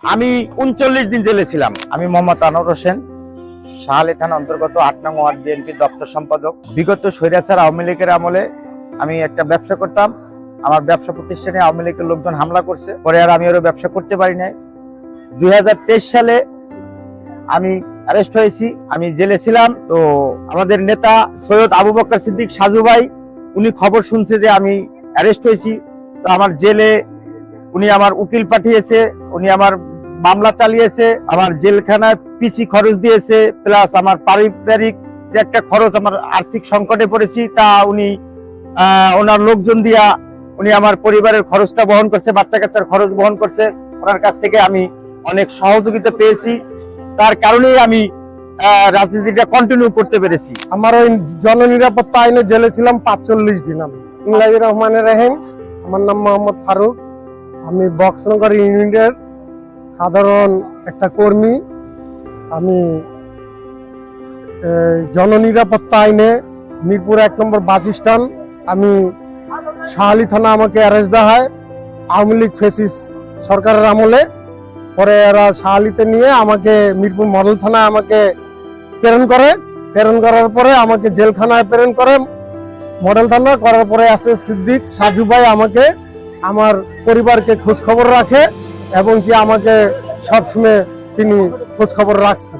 আমি ৩৯ দিন জেলে ছিলাম। আমি মোহাম্মদ আনোয়ার হোসেন, শাহালি থানা অন্তর্গত ৮ নং ওয়ার্ড বিএনপি দপ্তর সম্পাদক। বিগত স্বৈরাচার আওয়ামী লীগের আমলে আমি একটা ব্যবসা করতাম। আমার ব্যবসা প্রতিষ্ঠানে আওয়ামী লীগের লোকজন হামলা করছে, পরে আর আমি ওর ব্যবসা করতে পারি নাই। ২০২৩ সালে আমি অ্যারেস্ট হয়েছি, আমি জেলে ছিলাম। তো আমাদের নেতা সৈয়দ আবু বকর সিদ্দিক সাজু ভাই, উনি খবর শুনছে যে আমি অ্যারেস্ট হয়েছি। তো আমার জেলে উনি আমার উকিল পাঠিয়েছে, উনি আমার মামলা চালিয়েছে, আমার জেলখানার পিসি খরচ দিয়েছে, প্লাস আমার পারিবারিক যে একটা খরচ, আমার আর্থিক সংকটে পড়েছি, তা উনি ওনার লোকজন দিয়া উনি আমার পরিবারের খরচটা বহন করছে, বাচ্চা কাচ্চার খরচ বহন করছে। ওনার কাছ থেকে আমি অনেক সহযোগিতা পেয়েছি, তার কারণেই আমি রাজনীতিটা কন্টিনিউ করতে পেরেছি। আমার ওই জননিরাপত্তা আইনে জেলে ছিলাম ৪৫ দিন। বিসমিল্লাহির রহমানির রহিম। আমার নাম মোহাম্মদ ফারুক। আমি বক্সনগর ইউনিটের সাধারণ একটা কর্মী। আমি জননিরাপত্তা আইনে মিরপুর ১ নম্বর বাস স্ট্যান্ড, আমি শাহালি থানা আমাকে অ্যারেস্ট দেওয়া হয় আওয়ামী লীগ ফেসিস সরকারের আমলে। পরে এরা শাহালিতে নিয়ে আমাকে মিরপুর মডেল থানায় আমাকে প্রেরণ করে। প্রেরণ করার পরে আমাকে জেলখানায় প্রেরণ করে মডেল থানা করার পরে আছে সিদ্দিক সাজু ভাই আমাকে, আমার পরিবারকে খোঁজ খবর রাখে এবং কি আমাকে সবসময় তিনি খোঁজ খবর রাখছেন।